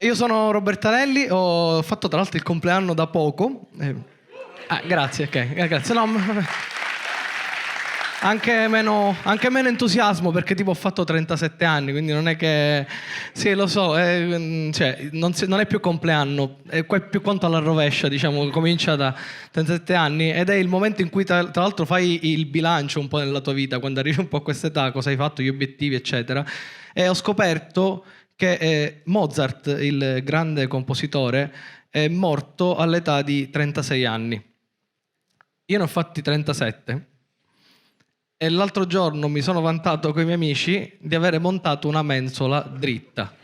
Io sono Robertanelli, ho fatto tra l'altro il compleanno da poco. Grazie, ok, grazie. No, anche meno entusiasmo perché tipo ho fatto 37 anni, quindi non è che... Sì, lo so, cioè, non è più compleanno, è più quanto alla rovescia, diciamo, comincia da 37 anni ed è il momento in cui tra l'altro fai il bilancio un po' nella tua vita, quando arrivi un po' a questa età, cosa hai fatto, gli obiettivi, eccetera. E ho scoperto che Mozart, il grande compositore, è morto all'età di 36 anni. Io ne ho fatti 37 e l'altro giorno mi sono vantato con i miei amici di avere montato una mensola dritta.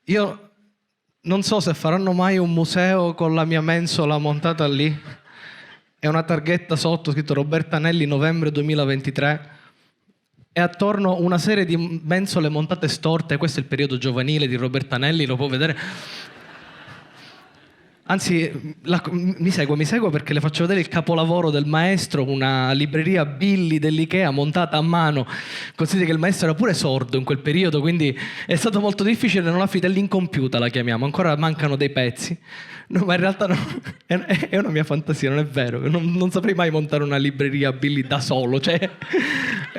Io non so se faranno mai un museo con la mia mensola montata lì. È una targhetta sotto scritto Robertanelli novembre 2023. E attorno una serie di mensole montate storte. Questo è il periodo giovanile di Robertanelli, lo può vedere. Anzi, mi segue perché le faccio vedere il capolavoro del maestro, una libreria Billy dell'Ikea montata a mano. Consideri che il maestro era pure sordo in quel periodo, quindi è stato molto difficile, non la finita, l'incompiuta la chiamiamo, ancora mancano dei pezzi. No, ma in realtà no, è una mia fantasia, non è vero. Non saprei mai montare una libreria Billy da solo, cioè è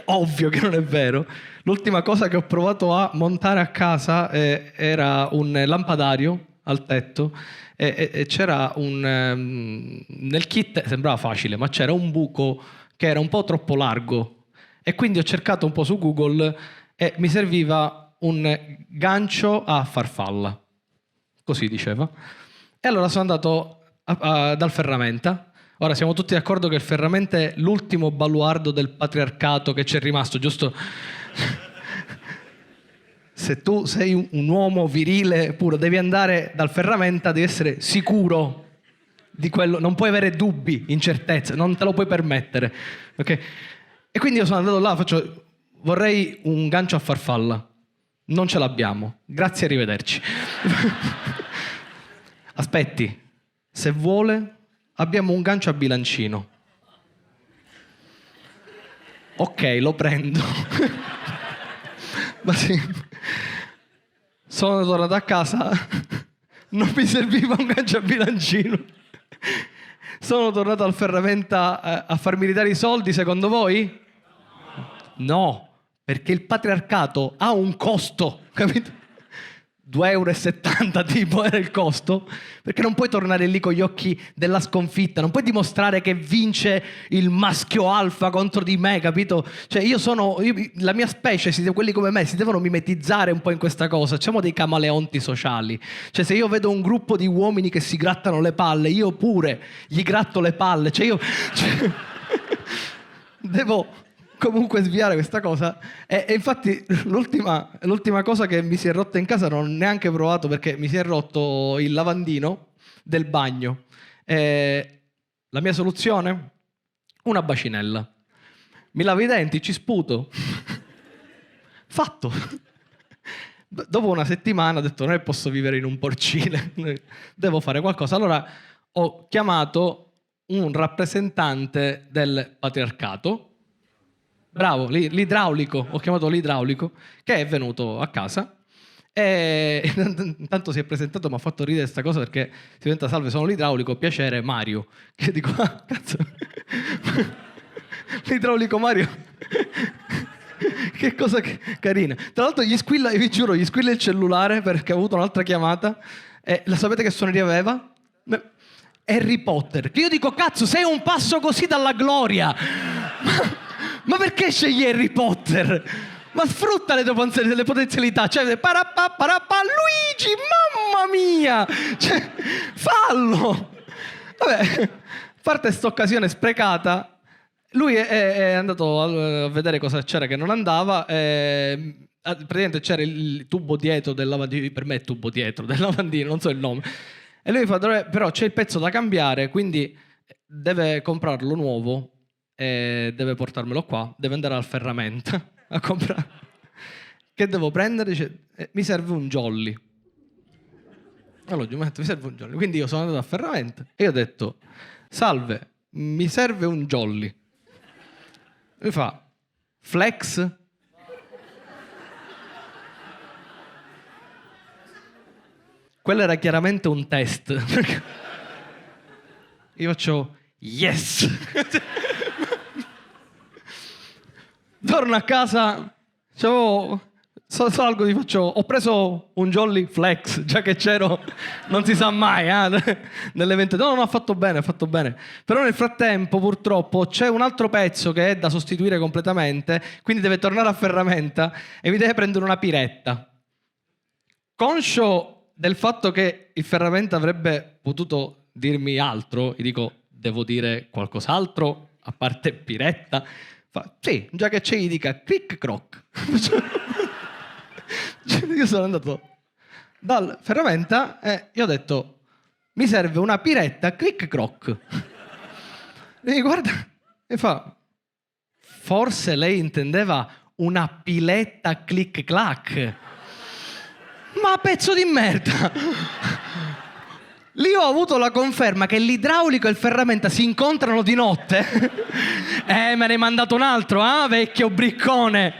ovvio che non è vero. L'ultima cosa che ho provato a montare a casa era un lampadario al tetto e c'era nel kit, sembrava facile, ma c'era un buco che era un po' troppo largo e quindi ho cercato un po' su Google e mi serviva un gancio a farfalla, così diceva. E allora sono andato dal ferramenta. Ora siamo tutti d'accordo che il ferramenta è l'ultimo baluardo del patriarcato che c'è rimasto, giusto? Se tu sei un uomo virile puro, devi andare dal ferramenta, devi essere sicuro di quello, non puoi avere dubbi, incertezze, non te lo puoi permettere. Okay? E quindi io sono andato là, vorrei un gancio a farfalla. Non ce l'abbiamo. Grazie, arrivederci. Aspetti, se vuole, abbiamo un gancio a bilancino. Ok, lo prendo. Ma sì. Sono tornato a casa, non mi serviva un gancio a bilancino. Sono tornato al ferramenta a farmi ridare i soldi, secondo voi? No, perché il patriarcato ha un costo, capito? 2,70 € tipo era il costo, perché non puoi tornare lì con gli occhi della sconfitta, non puoi dimostrare che vince il maschio alfa contro di me, capito? Cioè la mia specie, quelli come me, si devono mimetizzare un po' in questa cosa, siamo dei camaleonti sociali. Cioè se io vedo un gruppo di uomini che si grattano le palle, io pure gli gratto le palle, devo comunque sviare questa cosa e infatti l'ultima cosa che mi si è rotta in casa non ho neanche provato perché mi si è rotto il lavandino del bagno. La mia soluzione? Una bacinella. Mi lavo i denti, ci sputo. Fatto. Dopo una settimana ho detto non posso vivere in un porcile, devo fare qualcosa. Allora ho chiamato un rappresentante del patriarcato. Bravo, l'idraulico, ho chiamato l'idraulico, che è venuto a casa e intanto si è presentato, mi ha fatto ridere questa cosa perché si presenta: salve, sono l'idraulico, piacere, Mario. Che dico, cazzo, l'idraulico Mario, che cosa carina. Tra l'altro vi giuro, gli squilla il cellulare perché ha avuto un'altra chiamata e la sapete che suoneria aveva? Harry Potter, che io dico, cazzo, sei un passo così dalla gloria. Ma perché scegli Harry Potter? Ma sfrutta le tue potenzialità. Cioè, Luigi, mamma mia! Cioè, fallo! Vabbè, a parte sta occasione sprecata, lui è andato a vedere cosa c'era che non andava. Praticamente c'era il tubo dietro del lavandino. Per me è tubo dietro del lavandino, non so il nome. E lui fa, però c'è il pezzo da cambiare, quindi deve comprarlo nuovo. Deve portarmelo qua, deve andare al ferramenta a comprare. Che devo prendere? Dice, mi serve un jolly. Allora mi serve un jolly. Quindi io sono andato al ferramenta e io ho detto, salve, mi serve un jolly. Mi fa, flex? Quello era chiaramente un test. Io faccio, yes! Torno a casa, salgo e faccio, ho preso un Jolly Flex, già che c'ero, non si sa mai, nell'evento. No, ha fatto bene, ha fatto bene. Però nel frattempo, purtroppo, c'è un altro pezzo che è da sostituire completamente, quindi deve tornare a ferramenta e mi deve prendere una piretta. Conscio del fatto che il ferramenta avrebbe potuto dirmi altro, gli dico, devo dire qualcos'altro, a parte piretta? Fa, sì, già che c'è, gli dica cric croc. Io sono andato dal ferramenta e gli ho detto, mi serve una piretta cric croc. E mi guarda e fa, forse lei intendeva una piletta clic clac. Ma pezzo di merda! Lì ho avuto la conferma che l'idraulico e il ferramenta si incontrano di notte. Me ne hai mandato un altro, vecchio briccone.